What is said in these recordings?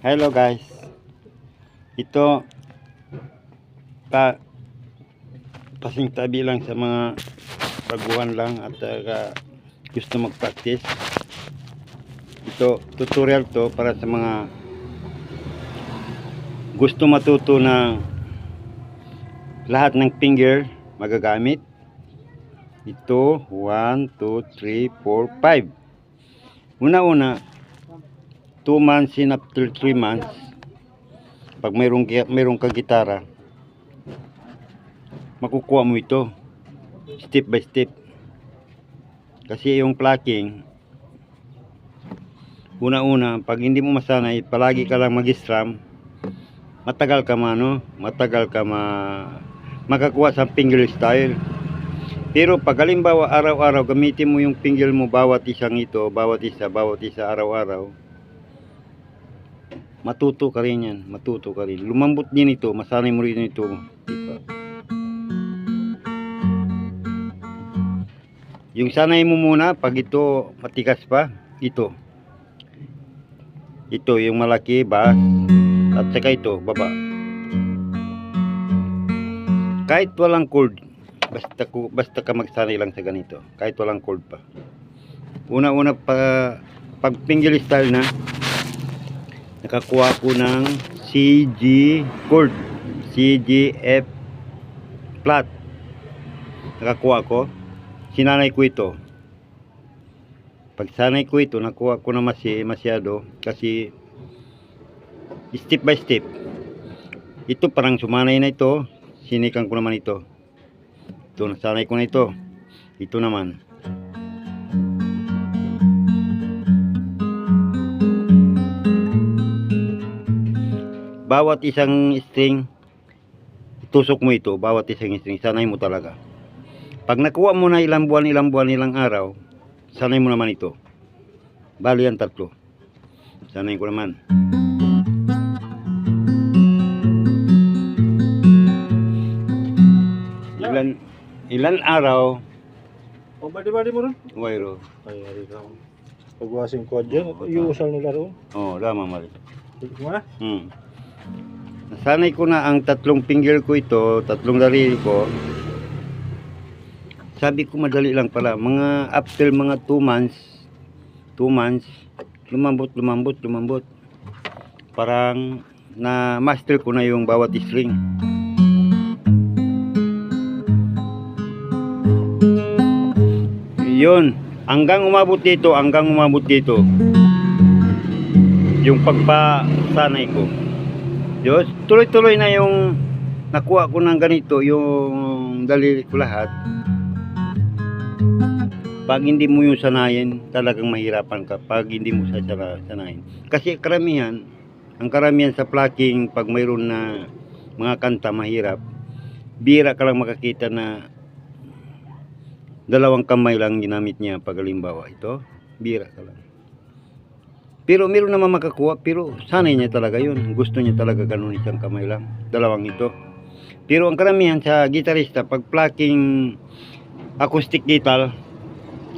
Hello guys. Ito pasingtabi lang sa mga baguhan lang at gusto mag-practice. Ito tutorial to para sa mga gusto matuto ng lahat ng finger magagamit. Ito 1, 2, 3, 4, 5. Una-una 2 months in after 3 months, pag mayroong ka gitara, makukuha mo ito step by step. Kasi yung plucking, una-una pag hindi mo masanay, palagi ka lang mag-strum, matagal ka makakuha sa finger style. Pero pag halimbawa araw-araw gamitin mo yung finger mo, bawat isa araw-araw, matuto ka rin yan, lumambot din ito, masanay mo rin ito, diba? Yung sanay mo muna, pag ito matigas pa, ito yung malaki, bass, at saka ito, baba. Kahit walang chord, basta ka magsanay lang sa ganito, kahit walang chord pa. Una-una pag finger style na, nakakuha ko ng C, G chord, C, G, F flat. Nakakuha ko, sinanay ko ito. Pag sanay ko ito, nakuha ko na masyado kasi step by step. Ito parang sumanay na ito, sinikan ko naman ito. Ito, nasanay ko na ito. Ito naman. Bawat isang string, tusok mo ito, bawat isang string, sanay mo talaga. Pag nakuha mo na ilang buwan, ilang araw, sanay mo naman ito. Bali yan 3. Sanay ko naman. Ilan araw. O badi-badi mo ron? Wayro. Ay, ka. Pagwasing ko dyan, iusal nila ron. Oo, dama mali. Sige mo na? Nasanay ko na ang 3 finger ko ito, 3 daliri ko. Sabi ko madali lang pala. After mga 2 months, lumambot. Parang na master ko na yung bawat string. Yun, hanggang umabot dito, yung pagpasanay ko. Diyos, tuloy-tuloy na yung nakuha ko ng ganito, yung daliri ko lahat. Pag hindi mo yung sanayin, talagang mahirapan ka pag hindi mo sanayin. Kasi ang karamihan sa plucking, pag mayroon na mga kanta mahirap, bira ka lang makakita na 2 kamay lang ginamit niya. Pag halimbawa ito, bira ka lang. Pero meron naman makakuha, pero sanay niya talaga yun. Gusto niya talaga ganun, 1 kamay lang, 2 ito. Pero ang karamihan sa gitarista, pag plucking acoustic guitar,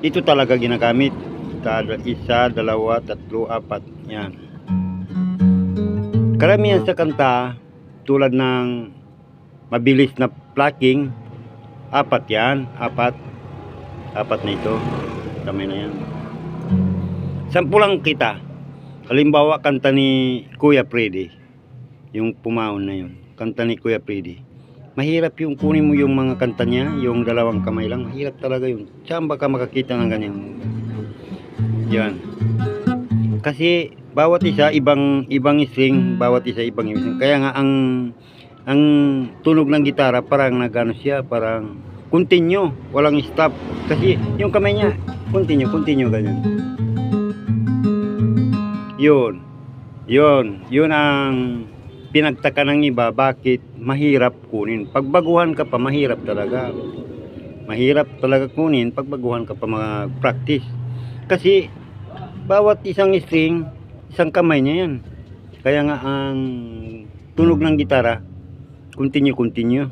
ito talaga ginagamit. 1, 2, 3, 4. Yan. Karamihan sa kanta, tulad ng mabilis na plucking, 4 yan. 4 na ito. Kamay na yan. 10 lang kita. Halimbawa, kanta ni Kuya Freddy, yung pumaon na yun, kanta ni Kuya Freddy, mahirap yung kunin mo yung mga kanta niya, yung 2 kamay lang, mahirap talaga yun. Saan ba ka makakita ng ganyan? Yan. Kasi bawat isa ibang string, kaya nga ang tunog ng gitara parang nagano siya, parang continue, walang stop. Kasi yung kamay niya continue ganyan. Yun ang pinagtaka ng iba, bakit mahirap kunin. Pagbaguhan ka pa, mahirap talaga kunin pagbaguhan ka pa mag-practice. Kasi bawat isang string, 1 kamay niya yan. Kaya nga ang tunog ng gitara continue.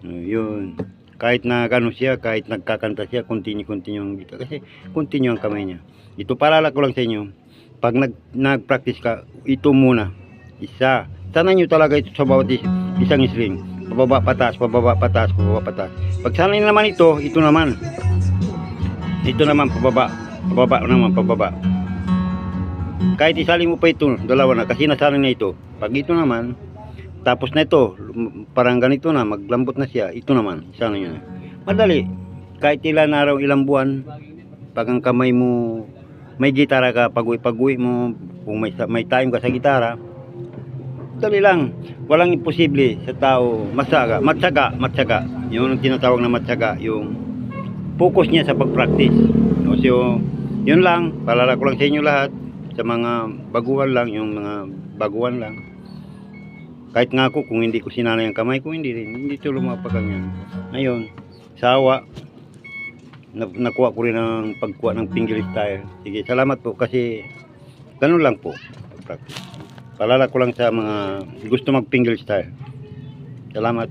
Yun. Kahit na gano siya, kahit nagkakanta siya, continue ang gitara. Kasi continue ang kamay niya. Ito, paalala ko lang sa inyo, pag nag-practice ka, ito muna. Isa. Sanay nyo talaga ito sa bawat isang string. Pababa, patas, pababa, patas, pababa, patas. Pag sanay naman ito naman. Ito naman, pababa. Pababa naman, pababa. Kahit isali mo pa ito, dalawa na, kasi nasanay na ito. Pag ito naman, tapos na ito, parang ganito na, maglambot na siya, ito naman, sanay nyo na. Madali. Kahit ilan araw, ilang buwan, pag ang kamay mo, may gitara ka, pag-uwi mo, kung may time ka sa gitara, dali lang. Walang imposible sa tao. Matyaga. Yun ang tinatawag na matyaga, yung focus niya sa pag-practice. So, yun lang, paalala ko lang sa inyo lahat, sa mga baguhan lang, yung mga baguhan lang. Kahit nga ako, kung hindi ko sinanay ang kamay ko, hindi ito lumapaganyan. Ngayon, sa awa, nakuha ko rin ang pagkuha ng finger style. Sige, salamat po kasi ganun lang po practice. Paalala ko lang sa mga gusto mag finger style. Salamat.